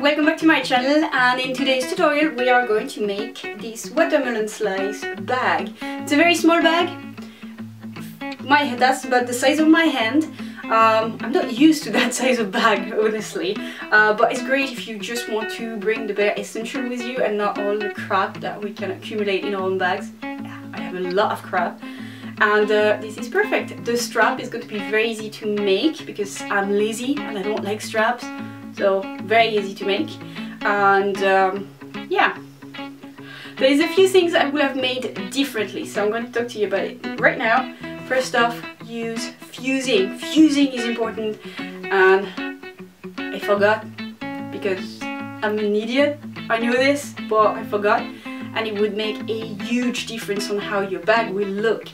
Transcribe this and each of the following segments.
Welcome back to my channel, and in today's tutorial we are going to make this watermelon slice bag. It's a very small bag. That's about the size of my hand. I'm not used to that size of bag, honestly, but it's great if you just want to bring the bare essential with you and not all the crap that we can accumulate in our own bags. I have a lot of crap, and this is perfect. The strap is going to be very easy to make because I'm lazy and I don't like straps, so very easy to make. And yeah, there's a few things I would have made differently, so I'm going to talk to you about it right now. First off, use fusing. Fusing is important, and I forgot because I'm an idiot. I knew this, but I forgot, and it would make a huge difference on how your bag will look.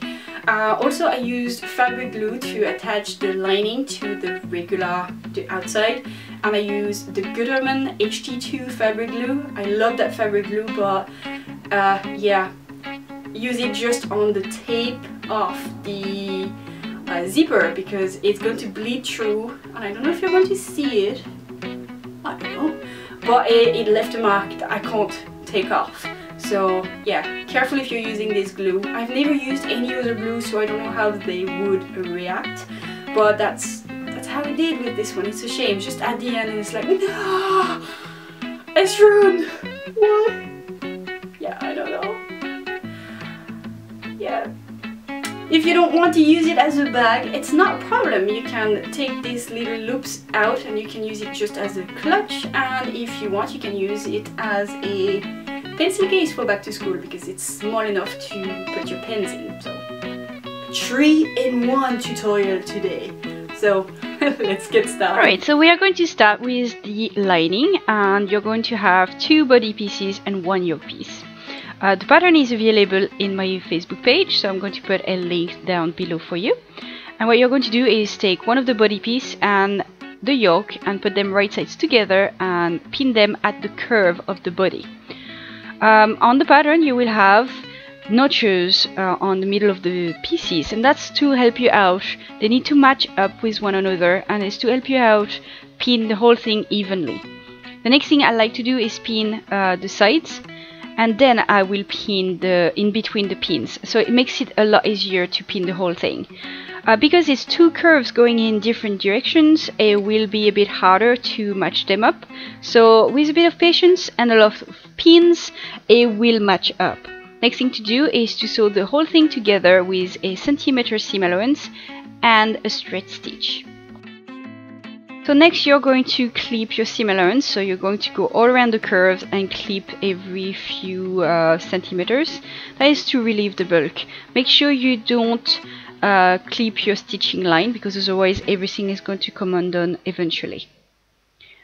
Also, I used fabric glue to attach the lining to the outside, and I used the Gutermann HT2 fabric glue. I love that fabric glue, but yeah, use it just on the tape of the zipper because it's going to bleed through, and I don't know if you're going to see it, I don't know, but it left a mark that I can't take off. So yeah, careful if you're using this glue. I've never used any other glue, so I don't know how they would react, but that's how I did with this one. It's a shame, just at the end it's like, no, it's ruined. Why? Yeah, I don't know. Yeah. If you don't want to use it as a bag, it's not a problem. You can take these little loops out and you can use it just as a clutch, and if you want you can use it as a pencil case for back to school because it's small enough to put your pens in. So 3-in-1 tutorial today. So let's get started. Alright, so we are going to start with the lining, and you're going to have 2 body pieces and 1 yoke piece. The pattern is available in my Facebook page, so I'm going to put a link down below for you. And what you're going to do is take one of the body piece and the yoke and put them right sides together and pin them at the curve of the body. On the pattern you will have notches on the middle of the pieces, and that's to help you out. They need to match up with one another, and it's to help you out pin the whole thing evenly. The next thing I like to do is pin the sides, and then I will pin the in between the pins, so it makes it a lot easier to pin the whole thing. Because it's 2 curves going in different directions, it will be a bit harder to match them up, so with a bit of patience and a lot of pins it will match up. Next thing to do is to sew the whole thing together with a centimeter seam allowance and a straight stitch. So next you're going to clip your seam allowance, so you're going to go all around the curves and clip every few centimeters. That is to relieve the bulk. Make sure you don't clip your stitching line because otherwise everything is going to come undone eventually.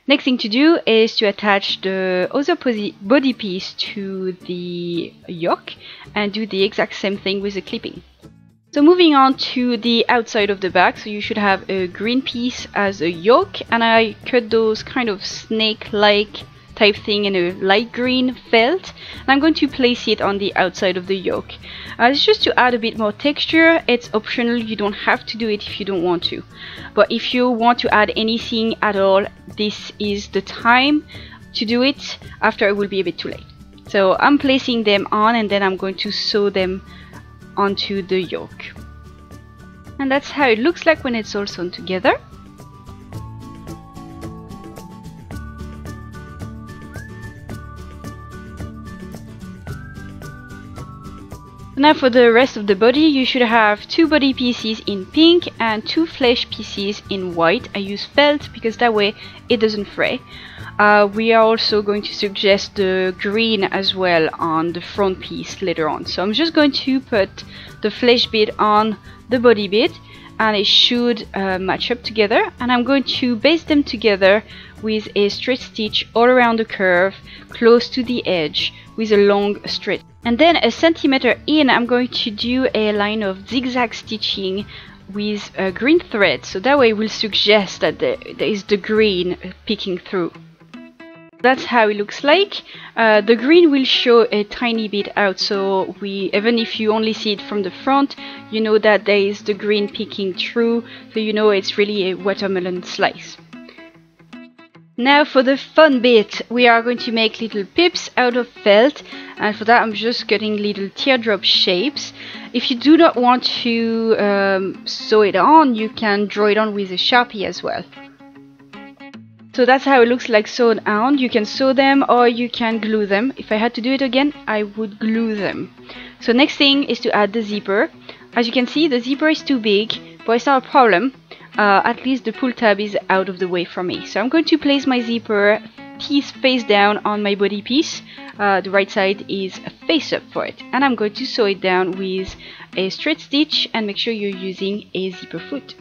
Next thing to do is to attach the other body piece to the yoke and do the exact same thing with the clipping. So moving on to the outside of the bag, so you should have a green piece as a yoke, and I cut those kind of snake-like type thing in a light green felt, and I'm going to place it on the outside of the yoke. It's just to add a bit more texture. It's optional, you don't have to do it if you don't want to, but if you want to add anything at all, this is the time to do it. After it will be a bit too late. So I'm placing them on, and then I'm going to sew them onto the yoke, and that's how it looks like when it's all sewn together. Now for the rest of the body, you should have 2 body pieces in pink and 2 flesh pieces in white. I use felt because that way it doesn't fray. We are also going to suggest the green as well on the front piece later on. So I'm just going to put the flesh bit on the body bit, and it should match up together, and I'm going to baste them together with a straight stitch all around the curve close to the edge with a long straight. And then a centimeter in, I'm going to do a line of zigzag stitching with a green thread, so that way we'll suggest that there is the green peeking through. That's how it looks like. The green will show a tiny bit out, so even if you only see it from the front, you know that there is the green peeking through, so you know it's really a watermelon slice. Now for the fun bit, we are going to make little pips out of felt, and for that I'm just cutting little teardrop shapes. If you do not want to sew it on, you can draw it on with a Sharpie as well. So that's how it looks like sewn on. You can sew them or you can glue them. If I had to do it again, I would glue them. So next thing is to add the zipper. As you can see, the zipper is too big, but it's not a problem. At least the pull tab is out of the way for me. So I'm going to place my zipper teeth face down on my body piece. The right side is face up for it. And I'm going to sew it down with a straight stitch and make sure you're using a zipper foot.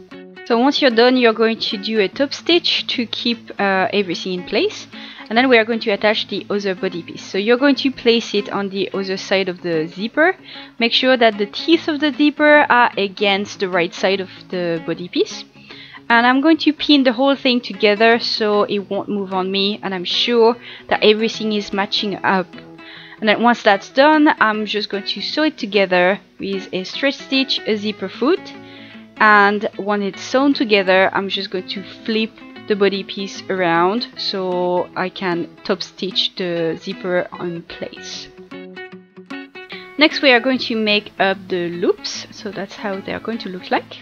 So once you're done, you're going to do a top stitch to keep everything in place. And then we are going to attach the other body piece. So you're going to place it on the other side of the zipper. Make sure that the teeth of the zipper are against the right side of the body piece. And I'm going to pin the whole thing together so it won't move on me, and I'm sure that everything is matching up. And then once that's done, I'm just going to sew it together with a straight stitch, a zipper foot. And when it's sewn together, I'm just going to flip the body piece around so I can top stitch the zipper in place. Next we are going to make up the loops, so that's how they are going to look like.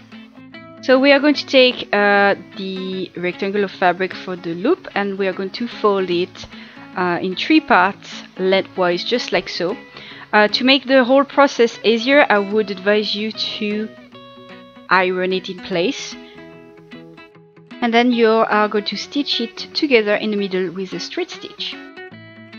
So we are going to take the rectangle of fabric for the loop, and we are going to fold it in 3 parts lengthwise, just like so. To make the whole process easier, I would advise you to iron it in place, and then you are going to stitch it together in the middle with a straight stitch.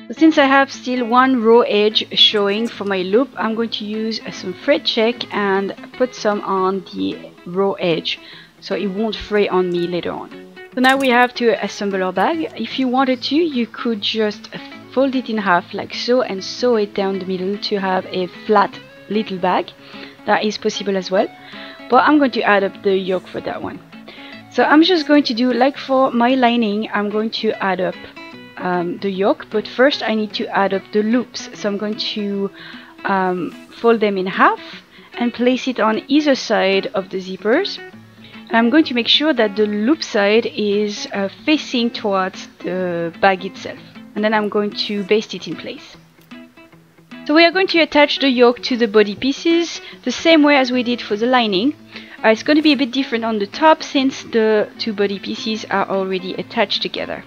So since I have still one raw edge showing for my loop, I'm going to use some thread check and put some on the raw edge so it won't fray on me later on. So now we have to assemble our bag. If you wanted to, you could just fold it in half like so and sew it down the middle to have a flat little bag. That is possible as well, but I'm going to add up the yoke for that one. So I'm just going to do like for my lining, I'm going to add up the yoke, but first I need to add up the loops. So I'm going to fold them in half and place it on either side of the zippers. And I'm going to make sure that the loop side is facing towards the bag itself. And then I'm going to baste it in place. So we are going to attach the yoke to the body pieces the same way as we did for the lining. It's going to be a bit different on the top since the 2 body pieces are already attached together.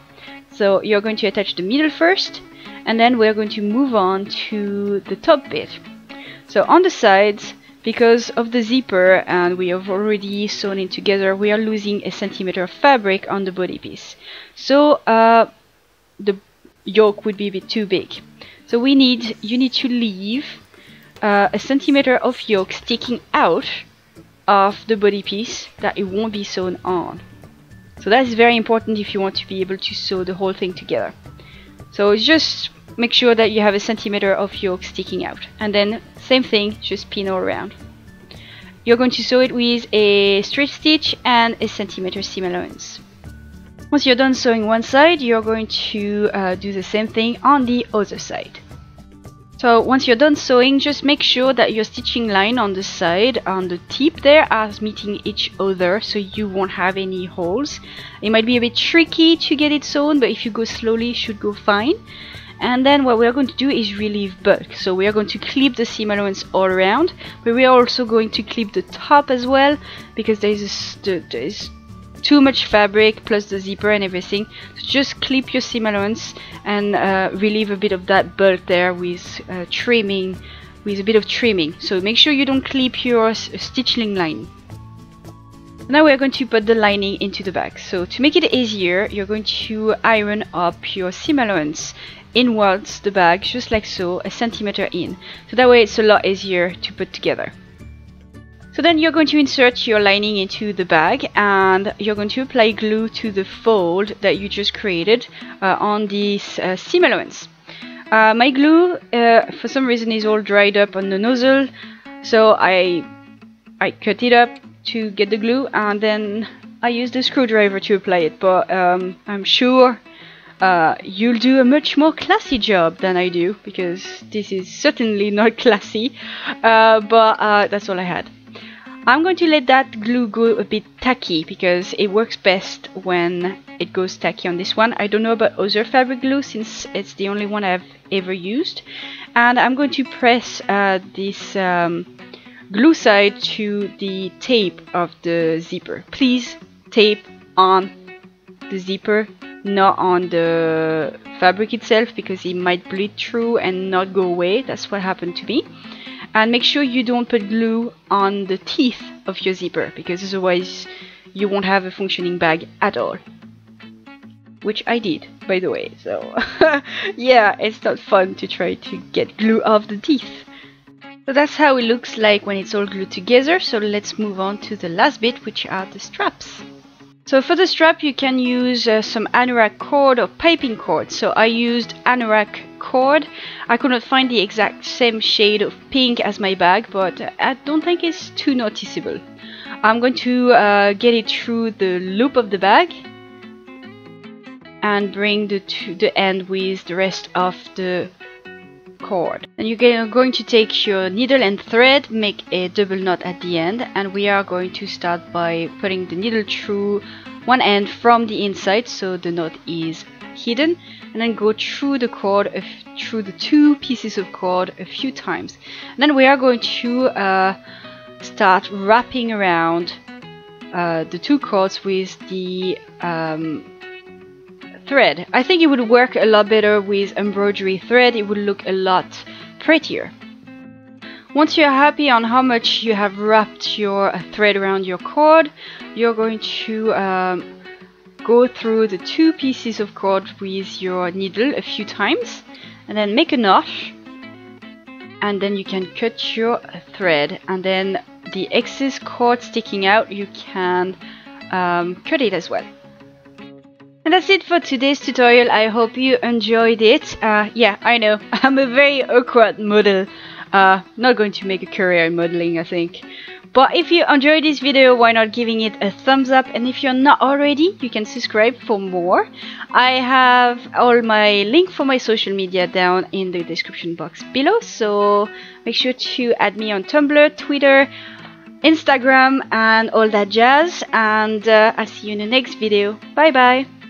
So you're going to attach the middle first, and then we're going to move on to the top bit. So on the sides, because of the zipper and we have already sewn it together, we are losing a centimeter of fabric on the body piece. So the yoke would be a bit too big. So you need to leave a centimeter of yoke sticking out of the body piece that it won't be sewn on. So that is very important if you want to be able to sew the whole thing together. So just make sure that you have a centimeter of yoke sticking out, and then same thing, just pin all around. You're going to sew it with a straight stitch and a centimeter seam allowance. Once you're done sewing one side, you're going to do the same thing on the other side. So once you're done sewing, just make sure that your stitching line on the side, on the tip there, are meeting each other so you won't have any holes. It might be a bit tricky to get it sewn, but if you go slowly, it should go fine. And then what we're going to do is relieve bulk. So we are going to clip the seam allowance all around, but we are also going to clip the top as well, because there is too much fabric plus the zipper and everything. So just clip your seam allowance and relieve a bit of that bulk there with trimming, with a bit of trimming. So make sure you don't clip your stitching line. Now we're going to put the lining into the bag. So to make it easier, you're going to iron up your seam allowance inwards the bag, just like so, a centimeter in. So that way it's a lot easier to put together. So then you're going to insert your lining into the bag, and you're going to apply glue to the fold that you just created on this seam allowance. My glue for some reason is all dried up on the nozzle, so I cut it up to get the glue, and then I used a screwdriver to apply it, but I'm sure you'll do a much more classy job than I do, because this is certainly not classy, but that's all I had. I'm going to let that glue go a bit tacky because it works best when it goes tacky on this one. I don't know about other fabric glue since it's the only one I've ever used. And I'm going to press this glue side to the tape of the zipper. Please tape on the zipper, not on the fabric itself, because it might bleed through and not go away. That's what happened to me. And make sure you don't put glue on the teeth of your zipper, because otherwise you won't have a functioning bag at all. Which I did, by the way, so yeah, it's not fun to try to get glue off the teeth. So that's how it looks like when it's all glued together. So let's move on to the last bit, which are the straps. So for the strap you can use some anorak cord or piping cord. So I used anorak cord. I could not find the exact same shade of pink as my bag, but I don't think it's too noticeable. I'm going to get it through the loop of the bag and bring the end with the rest of the cord. And you're going to take your needle and thread, make a double knot at the end, and we are going to start by putting the needle through one end from the inside so the knot is hidden, and then go through the cord, through the two pieces of cord a few times. And then we are going to start wrapping around the two cords with the thread. I think it would work a lot better with embroidery thread. It would look a lot prettier. Once you're happy on how much you have wrapped your thread around your cord, you're going to go through the two pieces of cord with your needle a few times and then make a knot, and then you can cut your thread, and then the excess cord sticking out you can cut it as well. And that's it for today's tutorial. I hope you enjoyed it. Yeah, I know, I'm a very awkward model. Not going to make a career in modeling, I think. But if you enjoyed this video, why not giving it a thumbs up? And if you're not already, you can subscribe for more. I have all my link for my social media down in the description box below. So make sure to add me on Tumblr, Twitter, Instagram, and all that jazz. And I'll see you in the next video. Bye bye!